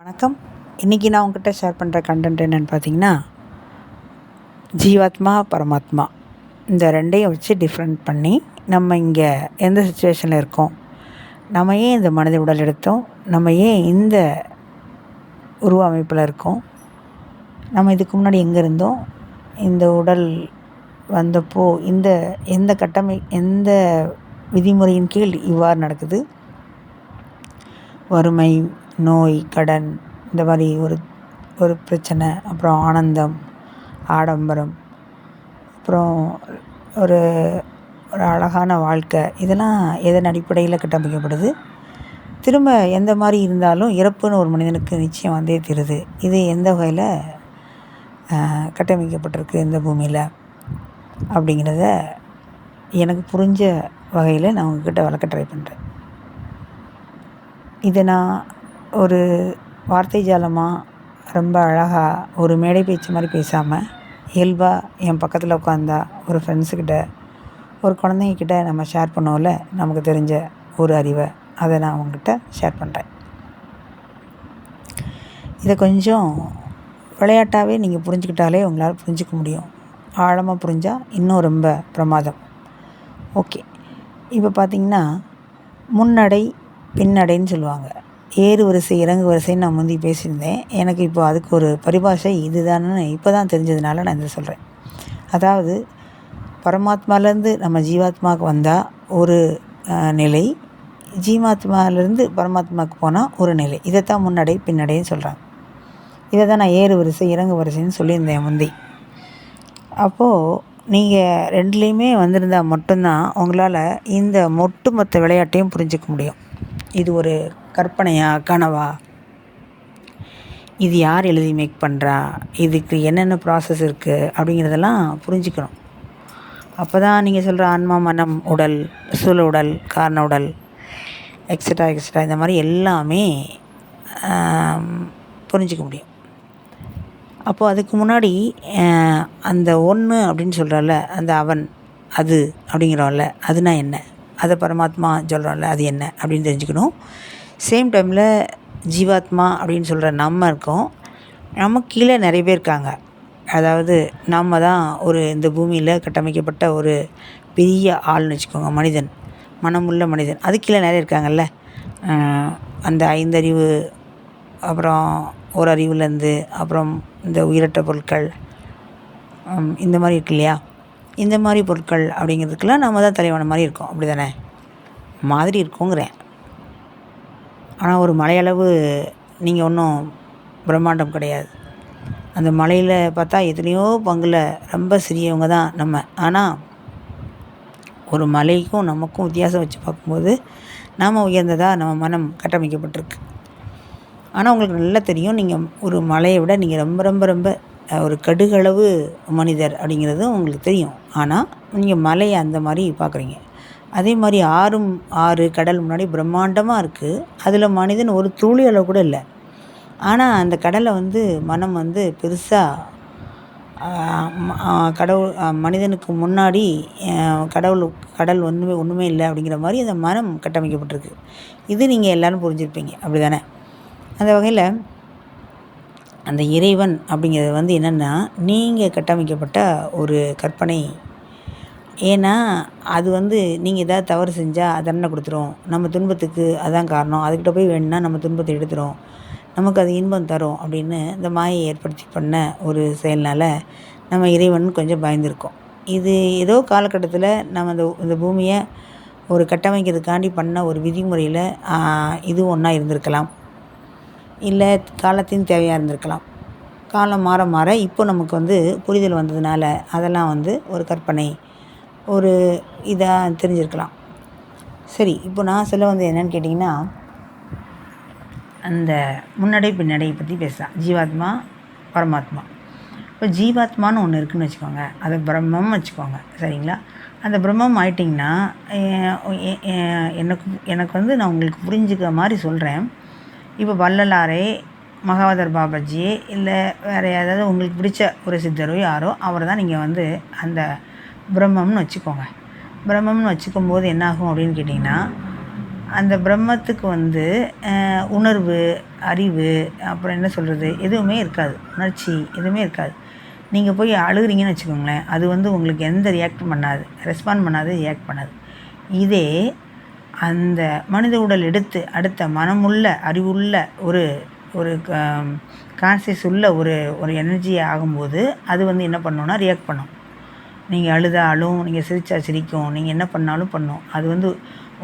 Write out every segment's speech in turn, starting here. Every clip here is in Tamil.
வணக்கம். இன்றைக்கி நான் உங்ககிட்ட ஷேர் பண்ணுற கண்டென்ட் என்னென்னு பார்த்தீங்கன்னா, ஜீவாத்மா, பரமாத்மா இந்த ரெண்டையும் வச்சு டிஃப்ரெண்ட் பண்ணி நம்ம இங்கே எந்த சுச்சுவேஷனில் இருக்கோம், நம்ம ஏன் இந்த மனித உடல் எடுத்தோம், நம்ம ஏன் இந்த உருவ அமைப்பில் இருக்கோம், நம்ம இதுக்கு முன்னாடி எங்கே இருந்தோம், இந்த உடல் வந்தப்போ எந்த விதிமுறையின் கீழ் இவ்வாறு நடக்குது, வறுமை, நோய், கடன், இந்த மாதிரி ஒரு பிரச்சனை, அப்புறம் ஆனந்தம், ஆடம்பரம், அப்புறம் ஒரு ஒரு அழகான வாழ்க்கை, இதெல்லாம் எதன் அடிப்படையில் கட்டமைக்கப்படுது, திரும்ப எந்த மாதிரி இருந்தாலும் இறப்புன்னு ஒரு மனிதனுக்கு நிச்சயம் வந்தே தீருது. இது எந்த வகையில் கட்டமைக்கப்பட்டிருக்கு இந்த பூமியில் அப்படிங்கிறத எனக்கு புரிஞ்ச வகையில் நான் உங்ககிட்ட விளக்க ட்ரை பண்ணுறேன். இதை நான் ஒரு வார்த்தை ஜாலமாக ரொம்ப அழகாக ஒரு மேடை பேச்சு மாதிரி பேசாமல் இயல்பாக என் பக்கத்தில் உட்காந்தா ஒரு ஃப்ரெண்ட்ஸுக்கிட்ட, ஒரு குழந்தைங்கக்கிட்ட நம்ம ஷேர் பண்ணுவோம்ல, நமக்கு தெரிஞ்ச ஒரு அறிவை, அதை நான் அவங்ககிட்ட ஷேர் பண்ணுறேன். இதை கொஞ்சம் விளையாட்டாகவே நீங்கள் புரிஞ்சுக்கிட்டாலே உங்களால் புரிஞ்சிக்க முடியும். ஆழமாக புரிஞ்சால் இன்னும் ரொம்ப பிரமாதம். ஓகே, இப்போ பார்த்திங்கன்னா முன்னடை பின்னடைன்னு சொல்லுவாங்க. ஏறு வரிசை இறங்கு வரிசைன்னு நான் முந்தி பேசியிருந்தேன். எனக்கு இப்போ அதுக்கு ஒரு பரிபாஷை இதுதான்னு இப்போ தான் தெரிஞ்சதுனால நான் இதை சொல்கிறேன். அதாவது பரமாத்மாலேருந்து நம்ம ஜீவாத்மாவுக்கு வந்தால் ஒரு நிலை, ஜீவாத்மாவிலேருந்து பரமாத்மாவுக்கு போனால் ஒரு நிலை. இதைத்தான் முன்னடை பின்னடைன்னு சொல்கிறாங்க. இதை தான் நான் ஏறு வரிசை இறங்கு வரிசைன்னு சொல்லியிருந்தேன் முந்தி. அப்போது நீங்கள் ரெண்டுலேயுமே வந்திருந்தால் மட்டும்தான் உங்களால் இந்த ஒட்டுமொத்த விளையாட்டையும் புரிஞ்சிக்க முடியும். இது ஒரு கற்பனையா, கனவா, இது யார் எழுதி மேக் பண்ணுறா, இதுக்கு என்னென்ன ப்ராசஸ் இருக்குது அப்படிங்கிறதெல்லாம் புரிஞ்சுக்கணும். அப்போ தான் நீங்கள் சொல்கிற ஆன்மா, மனம், உடல், சூழ உடல், காரண உடல், எக்ஸட்ரா இந்த மாதிரி எல்லாமே புரிஞ்சிக்க முடியும். அப்போது அதுக்கு முன்னாடி அந்த ஒன்று அப்படின்னு சொல்கிறோம்ல, அந்த அவன், அது அப்படிங்கிறோம்ல, அதுனா என்ன, அதை பரமாத்மா சொல்கிறோம்ல, அது என்ன அப்படின்னு தெரிஞ்சுக்கணும். சேம் டைமில் ஜீவாத்மா அப்படின்னு சொல்கிற நம்ம இருக்கோம், நமக்கு கீழே நிறைய பேர் இருக்காங்க. அதாவது நம்ம தான் இந்த பூமியில் கட்டமைக்கப்பட்ட ஒரு பெரிய ஆள்னு வச்சுக்கோங்க, மனிதன், மனமுள்ள மனிதன். அது கீழே நிறைய இருக்காங்கல்ல, அந்த 5 அறிவு, அப்புறம் ஒரு அறிவுலேருந்து, அப்புறம் இந்த உயிரற்ற பொருட்கள், இந்த மாதிரி இருக்கு இல்லையா, இந்த மாதிரி பொருட்கள் அப்படிங்கிறதுக்கெல்லாம் நம்ம தான் தலைவன மாதிரி இருக்கோம். அப்படி தானே மாதிரி இருக்கோங்கிறேன். ஆனால் ஒரு மலையளவு நீங்கள் ஒன்றும் பிரம்மாண்டம் கிடையாது. அந்த மலையில் பார்த்தா எத்தனையோ பங்கில் ரொம்ப சிறியவங்க தான் நம்ம. ஆனால் ஒரு மலைக்கும் நமக்கும் வித்தியாசம் வச்சு பார்க்கும்போது நாம் உயர்ந்ததாக நம்ம மனம் கட்டமைக்கப்பட்டிருக்கு. ஆனால் உங்களுக்கு நல்லா தெரியும், நீங்கள் ஒரு மலையை விட நீங்கள் ரொம்ப ரொம்ப ரொம்ப ஒரு கடுகளவு மனிதர் அப்படிங்கிறது உங்களுக்கு தெரியும். ஆனால் நீங்கள் மலையை அந்த மாதிரி பார்க்குறீங்க. அதே மாதிரி ஆறு கடல் முன்னாடி பிரம்மாண்டமாக இருக்குது. அதில் மனிதன் ஒரு துளி அளவு கூட இல்லை. ஆனால் அந்த கடலை மனம் பெருசாக கடவுள், மனிதனுக்கு முன்னாடி கடல் ஒன்றுமே இல்லை அப்படிங்கிற மாதிரி அந்த மனம் கட்டமைக்கப்பட்டிருக்கு. இது நீங்கள் எல்லோரும் புரிஞ்சுருப்பீங்க, அப்படி தானே? அந்த வகையில் அந்த இறைவன் அப்படிங்கிறது என்னென்னா, நீங்கள் கட்டமைக்கப்பட்ட ஒரு கற்பனை. ஏன்னா அது நீங்கள் ஏதாவது தவறு செஞ்சால் அது தண்டனை கொடுத்துரும். நம்ம துன்பத்துக்கு அதான் காரணம், அதுக்கிட்ட போய் வேணும்னா நம்ம துன்பத்தை எடுத்துரும், நமக்கு அது இன்பம் தரும் அப்படின்னு இந்த மாயை ஏற்படுத்தி பண்ண ஒரு செயல்னால் நம்ம இறைவன் கொஞ்சம் பயந்துருக்கோம். இது ஏதோ காலகட்டத்தில் நம்ம இந்த பூமியை ஒரு கட்டமைக்கிறதுக்காண்டி பண்ண ஒரு விதிமுறையில் இது ஒன்றா இருந்திருக்கலாம், இல்லை காலத்தின் தேவையாக இருந்திருக்கலாம். காலம் மாற மாற இப்போ நமக்கு புரிதல் வந்ததுனால அதெல்லாம் ஒரு கற்பனை, ஒரு இதாக தெரிஞ்சிருக்கலாம். சரி, இப்போ நான் சொல்ல என்னென்னு கேட்டிங்கன்னா, அந்த முன்னடை பின்னடை பற்றி பேசலாம். ஜீவாத்மா, பரமாத்மா. இப்போ ஜீவாத்மான்னு ஒன்று இருக்குதுன்னு வச்சுக்கோங்க, அதை பிரம்மம் வச்சுக்கோங்க, சரிங்களா? அந்த பிரம்மம் ஆயிட்டிங்கன்னா எனக்கு நான் உங்களுக்கு புரிஞ்சுக்கிற மாதிரி சொல்கிறேன். இப்போ வள்ளலாரே, மகாவதர் பாபாஜியே, இல்லை வேறு ஏதாவது உங்களுக்கு பிடிச்ச ஒரு சித்தரோ யாரோ, அவரை தான் நீங்கள் அந்த பிரம்மம்னு வச்சுக்கோங்க. பிரம்மம்னு வச்சுக்கும்போது என்னாகும் அப்படின்னு கேட்டிங்கன்னா, அந்த பிரம்மத்துக்கு வந்து உணர்வு, அறிவு, அப்புறம் என்ன சொல்கிறது, எதுவுமே இருக்காது. உணர்ச்சி எதுவுமே இருக்காது. நீங்கள் போய் அழுகுறீங்கன்னு வச்சுக்கோங்களேன், அது வந்து உங்களுக்கு எந்த ரியாக்டும் பண்ணாது, ரெஸ்பாண்ட் பண்ணாது, ரியாக்ட் பண்ணாது. இதே அந்த மனித உடல் எடுத்து அடுத்த மனமுள்ள, அறிவுள்ள ஒரு ஒரு கான்சியஸ் உள்ள ஒரு ஒரு எனர்ஜி ஆகும்போது அது வந்து என்ன பண்ணுன்னா ரியாக்ட் பண்ணும். நீங்கள் அழுதா அழும், நீங்கள் சிரித்தா சிரிக்கும், நீங்கள் என்ன பண்ணாலும் பண்ணும். அது வந்து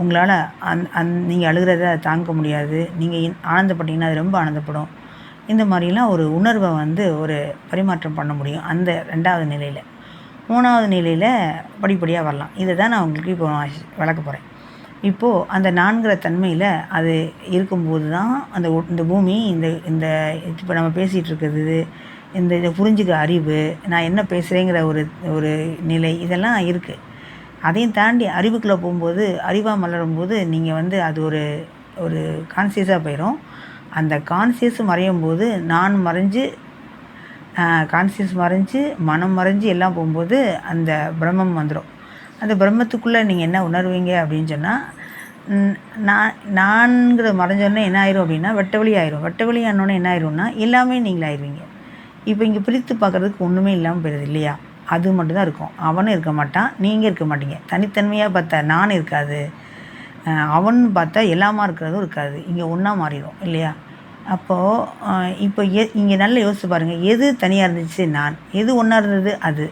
உங்களால் நீங்கள் அழுகிறத தாங்க முடியாது. நீங்கள் ஆனந்தப்பட்டீங்கன்னா அது ரொம்ப ஆனந்தப்படும். இந்த மாதிரிலாம் ஒரு உணர்வை வந்து ஒரு பரிமாற்றம் பண்ண முடியும் அந்த 2வது நிலையில். 3வது நிலையில் படிப்படியாக வரலாம். இதை தான் நான் உங்களுக்கு இப்போ விளக்க போகிறேன். இப்போது அந்த நான்கிற தன்மையில் அது இருக்கும்போது தான் இந்த பூமி இந்த இந்த இப்போ நம்ம பேசிகிட்டு இருக்கிறது, இதை புரிஞ்சுக்க அறிவு, நான் என்ன பேசுகிறேங்கிற ஒரு ஒரு நிலை, இதெல்லாம் இருக்குது. அதையும் தாண்டி அறிவுக்குள்ளே போகும்போது, அறிவாக மலரும்போது நீங்கள் வந்து அது ஒரு ஒரு கான்சியஸாக போயிடும். அந்த கான்சியஸ் மறையும் போது நான் மறைஞ்சு, கான்சியஸ் மறைஞ்சு, மனம் மறைஞ்சு எல்லாம் போகும்போது அந்த பிரம்மம் வந்துடும். அந்த பிரம்மத்துக்குள்ளே நீங்கள் என்ன உணர்வீங்க அப்படின்னு சொன்னால், நான்கிற மறைஞ்சோடனே என்ன ஆயிரும் அப்படின்னா வெட்ட வெளி ஆயிரும். வெட்ட வெளி ஆனோடனே என்ன ஆயிரும்னா எல்லாமே நீங்களாயிருவீங்க. இப்போ இங்கே பிரித்து பார்க்குறதுக்கு ஒன்றுமே இல்லாமல் போயிடுது இல்லையா? அது மட்டும்தான் இருக்கும். அவனும் இருக்க மாட்டான், நீங்கள் இருக்க மாட்டீங்க. தனித்தன்மையாக பார்த்தா நான் இருக்காது, அவன் பார்த்தா எல்லாமா இருக்கிறதும் இருக்காது. இங்கே ஒன்றா மாறிடும் இல்லையா? அப்போது இப்போ இங்கே நல்லா யோசிச்சு பாருங்கள், எது தனியாக இருந்துச்சு நான், எது ஒன்றா இருந்தது அது.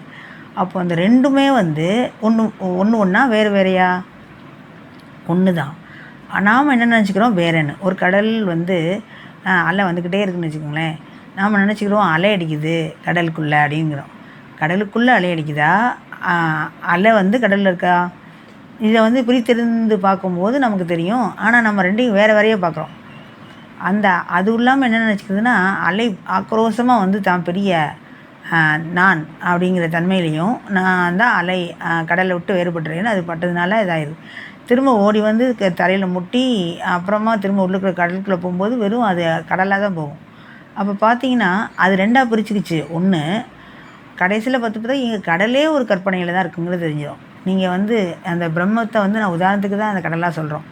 அப்போ அந்த ரெண்டுமே வந்து ஒன்று ஒன்றா வேறு வேறையா? ஒன்று தான். நாம் என்ன நினச்சிக்கிறோம் வேறேன்னு. ஒரு கடல் வந்து அலை வந்துக்கிட்டே இருக்குதுன்னு வச்சுக்கோங்களேன். நாம் நினச்சிக்கிறோம் அலை அடிக்குது கடலுக்குள்ளே அப்படிங்கிறோம். கடலுக்குள்ளே அலை அடிக்குதா, அலை வந்து கடலில் இருக்கா? இதை வந்து பிரித்தெரிந்து பார்க்கும்போது நமக்கு தெரியும். ஆனால் நம்ம ரெண்டையும் வேறு வேறையாக பார்க்குறோம். அது இல்லாமல் என்ன நினச்சிக்கிறதுனா, அலை ஆக்ரோஷமாக வந்து தான் பெரிய நான் அப்படிங்கிற தன்மையிலையும் நான் தான் அலை கடலை விட்டு வேறுபட்டுறேன்னு அது பட்டதுனால இதாகிடுது. திரும்ப ஓடி வந்து தரையில் முட்டி அப்புறமா திரும்ப உள்ளுக்குள்ள கடலுக்குள்ளே போகும்போது வெறும் அது கடலாக தான் போகும். அப்போ பார்த்தீங்கன்னா அது 2ஆக பிரிச்சுக்கிச்சு. ஒன்று கடைசியில் பார்த்தா இங்கே கடலே ஒரு கற்பனையில் தான் இருக்குங்கிறது தெரிஞ்சிடும். நீங்கள் வந்து அந்த பிரம்மத்தை வந்து நான் உதாரணத்துக்கு தான் அந்த கடலாக சொல்கிறோம்.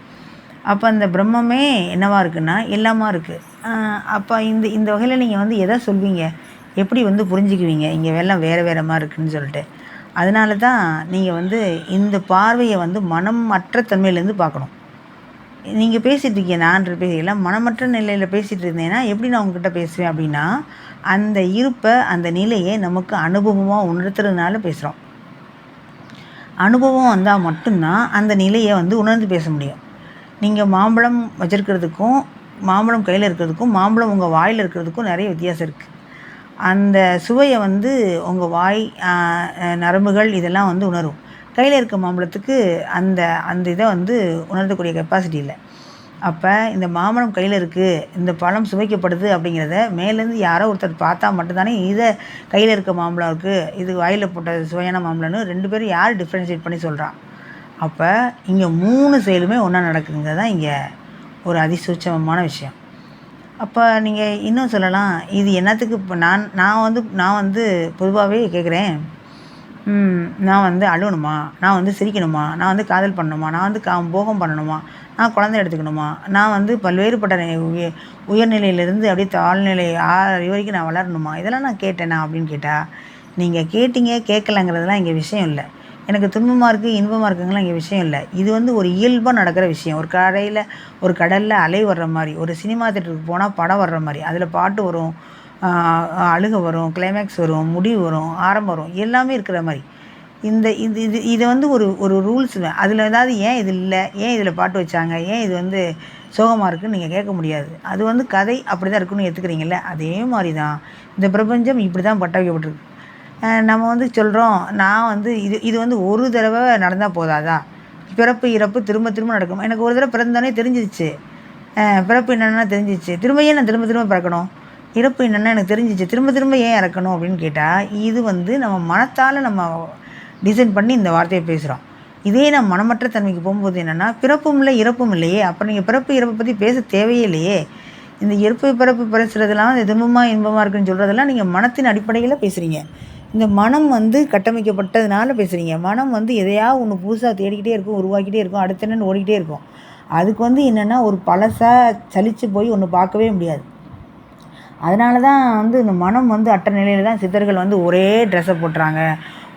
அப்போ அந்த பிரம்மமே என்னவா இருக்குன்னா எல்லாமா இருக்குது. அப்போ இந்த வகையில் நீங்கள் வந்து எதை சொல்வீங்க, எப்படி வந்து புரிஞ்சுக்குவீங்க இங்கே எல்லாம் வேறு வேறு மாதிரி இருக்குதுன்னு சொல்லிட்டு? அதனால தான் நீங்கள் வந்து இந்த பார்வையை வந்து மனமற்ற தன்மையிலேருந்து பார்க்கணும். நீங்கள் பேசிகிட்டு இருக்கீங்க, நான் பேசலாம் மனமற்ற நிலையில் பேசிகிட்டு இருந்தேன்னா எப்படி நான் உங்ககிட்ட பேசுவேன் அப்படின்னா, அந்த இருப்பை அந்த நிலையை நமக்கு அனுபவமாக உணர்த்துறதுனால பேசுகிறோம். அனுபவம் வந்தால் மட்டும்தான் அந்த நிலையை வந்து உணர்ந்து பேச முடியும். நீங்கள் மாம்பழம் வச்சுருக்கிறதுக்கும் மாம்பழம் கையில் இருக்கிறதுக்கும் மாம்பழம் உங்கள் வாயில் இருக்கிறதுக்கும் நிறைய வித்தியாசம் இருக்குது. அந்த சுவையை வந்து உங்கள் வாய் நரம்புகள் இதெல்லாம் வந்து உணரும். கையில் இருக்க மாம்பழத்துக்கு அந்த அந்த இதை வந்து உணர்த்தக்கூடிய கெப்பாசிட்டி இல்லை. அப்போ இந்த மாம்பழம் கையில் இருக்குது, இந்த பழம் சுவைக்கப்படுது அப்படிங்கிறத மேலேருந்து யாரோ ஒருத்தர் பார்த்தா மட்டும்தானே இதை கையில் இருக்க மாம்பழம் இருக்குது, இது வாயில் போட்ட சுவையான மாம்பழம்னு 2 பேரும் யார் டிஃப்ரென்ஷியேட் பண்ணி சொல்கிறா? அப்போ இங்கே 3 செயலுமே ஒன்றா நடக்குதுங்கிறது தான் இங்கே ஒரு அதிசூட்சமமான விஷயம். அப்போ நீங்கள் இன்னும் சொல்லலாம், இது என்னத்துக்கு இப்போ நான் வந்து பொதுவாகவே கேட்குறேன், நான் வந்து அழுவணுமா, நான் வந்து சிரிக்கணுமா, நான் வந்து காதல் பண்ணணுமா, நான் வந்து போகம் பண்ணணுமா, நான் குழந்தை எடுத்துக்கணுமா, நான் வந்து பல்வேறுபட்ட உயர்நிலையிலேருந்து அப்படியே தாழ்நிலை 6 அறிவு வரைக்கும் நான் வளரணுமா, இதெல்லாம் நான் கேட்டேனா அப்படின்னு கேட்டால், நீங்கள் கேட்டீங்க கேட்கலங்கிறதுலாம் இங்கே விஷயம் இல்லை. எனக்கு துன்பமாக இருக்குது இன்பமாக இருக்குங்கலாம் இங்கே விஷயம் இல்லை. இது வந்து ஒரு இயல்பாக நடக்கிற விஷயம். ஒரு கடலில் அலை வர்ற மாதிரி, ஒரு சினிமா தேட்டருக்கு போனால் படம் வர்ற மாதிரி, அதில் பாட்டு வரும், அழுக வரும், கிளைமேக்ஸ் வரும், முடிவு வரும், ஆரம்பம் வரும், எல்லாமே இருக்கிற மாதிரி. இதை வந்து ஒரு ரூல்ஸ். அதில் ஏதாவது ஏன் இது இல்லை, ஏன் இதில் பாட்டு வச்சாங்க, ஏன் இது வந்து சோகமாக இருக்குதுன்னு நீங்கள் கேட்க முடியாது. அது வந்து கதை அப்படி தான் இருக்குன்னு ஏற்றுக்கிறீங்கள, அதே மாதிரி தான் இந்த பிரபஞ்சம் இப்படி தான் பட்ட வைக்கப்பட்டிருக்கு. நம்ம வந்து சொல்கிறோம், நான் வந்து இது வந்து ஒரு தடவை நடந்தால் போதாதா, பிறப்பு இறப்பு திரும்ப திரும்ப நடக்கும். எனக்கு ஒரு தடவை பிறந்தோடனே தெரிஞ்சிருச்சு, பிறப்பு என்னென்னா தெரிஞ்சிச்சு, திரும்ப ஏன் நான் திரும்ப திரும்ப பிறக்கணும், இறப்பு என்னென்னா எனக்கு தெரிஞ்சிச்சு, திரும்ப திரும்ப ஏன் இறக்கணும் அப்படின்னு கேட்டால், இது வந்து நம்ம மனத்தால் நம்ம டிசைன் பண்ணி இந்த வார்த்தையை பேசுகிறோம். இதே நம்ம மனமற்ற தன்மைக்கு போகும்போது என்னென்னா பிறப்பும் இல்லை இறப்பும் இல்லையே, அப்போ நீங்கள் பிறப்பு இறப்பை பற்றி பேச தேவையே இல்லையே. இந்த இறப்பு பிறப்பு பேசுகிறதெல்லாம் இந்த துன்பமாக இன்பமாக இருக்குன்னு சொல்கிறதெல்லாம் நீங்கள் மனத்தின் அடிப்படையில் பேசுகிறீங்க. இந்த மனம் வந்து கட்டமைக்கப்பட்டதுனால பேசுகிறீங்க. மனம் வந்து எதையாவது ஒன்று புதுசாக தேடிக்கிட்டே இருக்கும், உருவாக்கிட்டே இருக்கும், அடுத்த என்னன்னு ஓடிக்கிட்டே இருக்கும். அதுக்கு வந்து என்னென்னா ஒரு பழசாக சலித்து போய் ஒன்று பார்க்கவே முடியாது. அதனால தான் வந்து இந்த மனம் வந்து அற்ற நிலையில் தான் சித்தர்கள் வந்து ஒரே ட்ரெஸ்ஸை போட்டுறாங்க,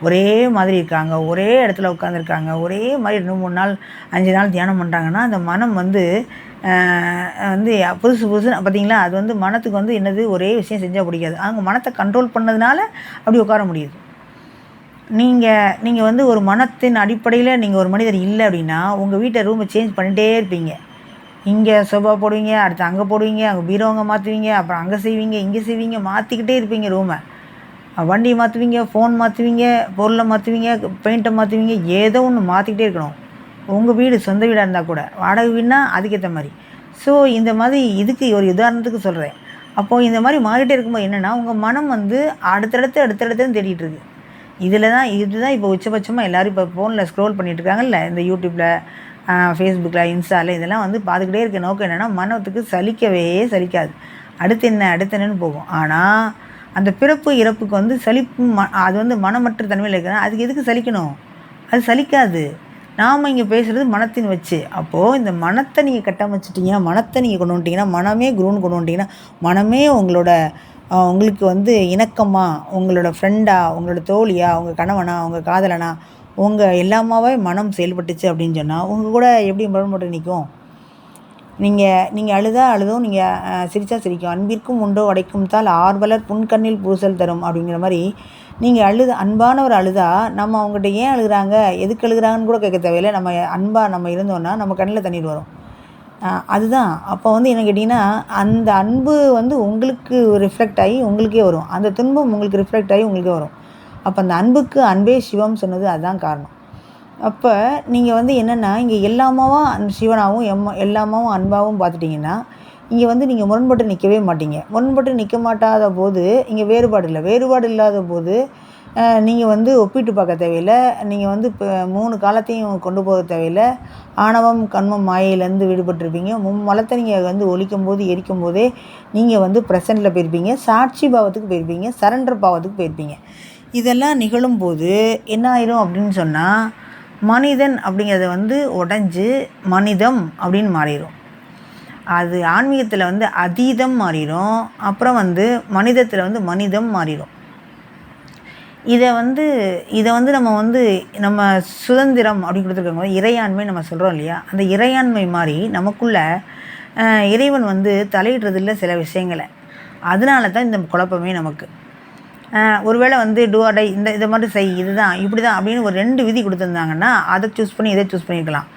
ஒரே மாதிரி இருக்காங்க, ஒரே இடத்துல உட்காந்துருக்காங்க, ஒரே மாதிரி 2, 3 நாள் 5 நாள் தியானம் பண்ணுறாங்கன்னா, அந்த மனம் வந்து வந்து புதுசு புதுசுன்னு பார்த்தீங்களா, அது வந்து மனத்துக்கு வந்து என்னது ஒரே விஷயம் செஞ்சால் பிடிக்காது. அவங்க மனத்தை கண்ட்ரோல் பண்ணதுனால அப்படி உட்கார முடியுது. நீங்கள் வந்து ஒரு மனத்தின் அடிப்படையில் நீங்கள் ஒரு மனிதர் இல்லை அப்படின்னா, உங்கள் வீட்டை ரூமை சேஞ்ச் பண்ணிகிட்டே இருப்பீங்க. இங்கே சோஃபா போடுவீங்க, அடுத்து அங்கே போடுவீங்க, அங்கே பீரோங்க மாற்றுவீங்க, அப்புறம் அங்கே செய்வீங்க, இங்கே செய்வீங்க, மாற்றிக்கிட்டே இருப்பீங்க ரூமை. வண்டியை மாற்றுவீங்க, ஃபோன் மாற்றுவீங்க, பொருளை மாற்றுவீங்க, பெயிண்ட்டை மாற்றுவீங்க, ஏதோ ஒன்று மாற்றிக்கிட்டே இருக்கணும். உங்கள் வீடு சொந்த வீடாக இருந்தால் கூட, வாடகை வீடுனா அதுக்கேற்ற மாதிரி. ஸோ இந்த மாதிரி இதுக்கு ஒரு உதாரணத்துக்கு சொல்கிறேன். அப்போது இந்த மாதிரி மாறிட்டே இருக்கும்போது என்னென்னா, உங்கள் மனம் வந்து அடுத்தடுத்துன்னு தேடிட்டு இருக்கு. இதுதான் இப்போ உச்சபட்சமாக எல்லோரும் இப்போ ஃபோனில் ஸ்க்ரோல் பண்ணிகிட்டு இருக்காங்கல்ல, இந்த யூடியூப்பில், ஃபேஸ்புக்கில், இன்ஸ்டாவில் இதெல்லாம் வந்து பார்த்துக்கிட்டே இருக்க நோக்கம் என்னென்னா, மனத்துக்கு சலிக்காது. அடுத்து என்னன்னு போகும். ஆனால் அந்த பிறப்பு இறப்புக்கு வந்து சலிப்பு அது வந்து மனமற்ற தன்மையில் இருக்குன்னா அதுக்கு எதுக்கு சலிக்கணும்? அது சலிக்காது. நாம் இங்கே பேசுகிறது மனத்தின் வச்சு. அப்போது இந்த மனத்தை நீங்கள் கட்டமைச்சிட்டிங்கன்னா, மனத்தை நீங்கள் கொண்டு வந்துட்டிங்கன்னா, மனமே குருன்னு கொண்டு வந்துட்டிங்கன்னா, மனமே உங்களுக்கு வந்து இணக்கமா, உங்களோட ஃப்ரெண்டா, உங்களோட தோழியா, உங்கள் கணவனா, உங்கள் காதலனா, உங்கள் எல்லாமாவே மனம் செயல்பட்டுச்சு அப்படின்னு சொன்னால் உங்கள் கூட எப்படி முரண்பட்டு நிற்கும்? நீங்கள் அழுதும் நீங்கள் சிரித்தா சிரிக்கும். அன்பிற்கும் உண்டோ அடைக்கும் தால் ஆர்வலர் புன்கண்ணில் பூசல் தரும் அப்படிங்கிற மாதிரி, நீங்கள் அன்பானவர் அழுதா நம்ம அவங்ககிட்ட ஏன் அழுகிறாங்க, எதுக்கு அழுகிறாங்கன்னு கூட கேட்க தேவையில்லை. நம்ம இருந்தோன்னா நம்ம கண்ணில் தண்ணீர் வரும். அதுதான். அப்போ வந்து என்ன கேட்டிங்கன்னா, அந்த அன்பு வந்து உங்களுக்கு ரிஃப்ளெக்ட் ஆகி உங்களுக்கே வரும். அந்த துன்பம் உங்களுக்கு ரிஃப்ளெக்ட் ஆகி உங்களுக்கே வரும். அப்போ அந்த அன்புக்கு அன்பே சிவம் சொன்னது அதுதான் காரணம். அப்போ நீங்கள் வந்து என்னென்னா, இங்கே எல்லாமாவும் சிவனாகவும் எல்லாமாவும் அன்பாகவும் பார்த்துட்டிங்கன்னா, இங்கே வந்து நீங்கள் முரண்பட்டு நிற்கவே மாட்டீங்க. முரண்பட்டு நிற்க மாட்டாத போது இங்கே வேறுபாடு இல்லாத போது நீங்கள் வந்து ஒப்பிட்டு பார்க்க தேவையில்லை. நீங்கள் வந்து இப்போ 3 காலத்தையும் கொண்டு போக தேவையில்லை. ஆணவம், கண்மம், மாயையிலேருந்து விடுபட்டிருப்பீங்க. மும்மலத்தை நீங்கள் வந்து ஒழிக்கும்போது எரிக்கும்போதே நீங்கள் வந்து ப்ரெசண்டில் போயிருப்பீங்க, சாட்சி பாவத்துக்கு போயிருப்பீங்க, சரண்டர் பாவத்துக்கு போயிருப்பீங்க. இதெல்லாம் நிகழும்போது என்ன ஆயிரும் அப்படின்னு சொன்னால், மனிதன் அப்படிங்கிறது வந்து உடஞ்சி மனிதம் அப்படின்னு மாறிடும். அது ஆன்மீகத்தில் வந்து அதீதம் மாறிடும். அப்புறம் வந்து மனிதத்தில் வந்து மனிதம் மாறிடும். இதை வந்து நம்ம சுதந்திரம் அப்படின்னு கொடுத்துருக்காங்க. இறையாண்மை நம்ம சொல்கிறோம் இல்லையா, அந்த இறையாண்மை மாதிரி நமக்குள்ள இறைவன் வந்து தலையிடுறதில்ல சில விஷயங்களை. அதனால தான் இந்த குழப்பமே நமக்கு. ஒருவேளை வந்து டூ ஆர் டை, இதை மாதிரி செய், இதுதான் இப்படி தான் அப்படின்னு ஒரு 2 விதி கொடுத்துருந்தாங்கன்னா அதை சூஸ் பண்ணி இதை சூஸ் பண்ணியிருக்கலாம்.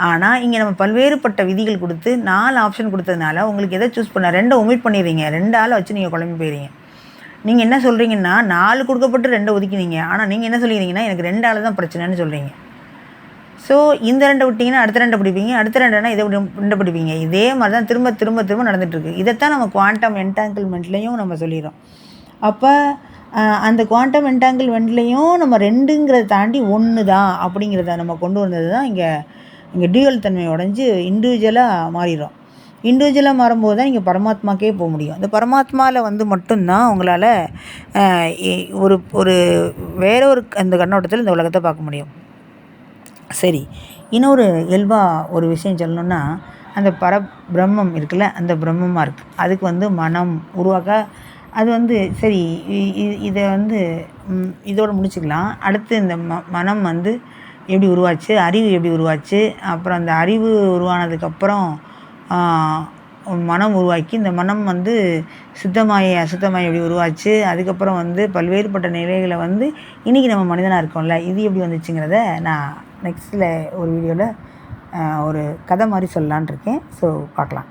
ஆனால் இங்கே நம்ம பல்வேறுபட்ட விதிகள் கொடுத்து 4 ஆப்ஷன் கொடுத்ததுனால உங்களுக்கு எதை சூஸ் பண்ண 2 ஒமிட் பண்ணிடுறீங்க. 2 ஆளை வச்சு நீங்கள் குழம்பி போயிடுறீங்க. நீங்கள் என்ன சொல்கிறீங்கன்னா 4 கொடுக்கப்பட்டு 2 ஒதுக்கினீங்க. ஆனால் நீங்கள் என்ன சொல்லிக்கிறீங்கன்னா எனக்கு 2 ஆள் தான் பிரச்சனைன்னு சொல்கிறீங்க. ஸோ இந்த 2 விட்டிங்கன்னா அடுத்த 2 பிடிப்பீங்க, அடுத்த 2னா இதை 2 பிடிப்பீங்க. இதே மாதிரி தான் திரும்ப திரும்ப திரும்ப நடந்துகிட்ருக்கு. இதைத்தான் நம்ம குவாண்டம் என்டாங்கிள்மெண்ட்லேயும் நம்ம சொல்லிடுறோம். அப்போ அந்த குவாண்டம் என்டாங்கிள்மெண்ட்லேயும் நம்ம 2ங்கிறத தாண்டி 1 தான் அப்படிங்கிறத நம்ம கொண்டு வந்தது தான் இங்கே டியூவல் தன்மை உடஞ்சி இண்டிவிஜுவலாக மாறிடும். இண்டிவிஜுவலாக மாறும்போது தான் நீங்கள் பரமாத்மாக்கே போக முடியும். அந்த பரமாத்மாவில் வந்து மட்டும்தான் உங்களால் ஒரு வேற ஒரு அந்த கண்ணோட்டத்தில் இந்த உலகத்தை பார்க்க முடியும். சரி, இன்னொரு ஒரு விஷயம் சொல்லணுன்னா, அந்த பரபிரம்மம் இருக்குல்ல, அந்த பிரம்மமாக இருக்குது. அதுக்கு வந்து மனம் உருவாக்க அது வந்து சரி, இதை வந்து இதோடு முடிச்சுக்கலாம். அடுத்து இந்த மனம் வந்து எப்படி உருவாச்சு, அறிவு எப்படி உருவாச்சு, அப்புறம் அந்த அறிவு உருவானதுக்கப்புறம் மனம் உருவாக்கி இந்த மனம் வந்து சுத்தமாயி அசுத்தமாயி எப்படி உருவாச்சு, அதுக்கப்புறம் வந்து பல்வேறுபட்ட நிலைகளை வந்து இன்றைக்கி நம்ம மனிதனாக இருக்கோம்ல, இது எப்படி வந்துச்சுங்கிறத நான் நெக்ஸ்ட்டில் ஒரு வீடியோவில் ஒரு கதை மாதிரி சொல்லலான் இருக்கேன். ஸோ பார்க்கலாம்.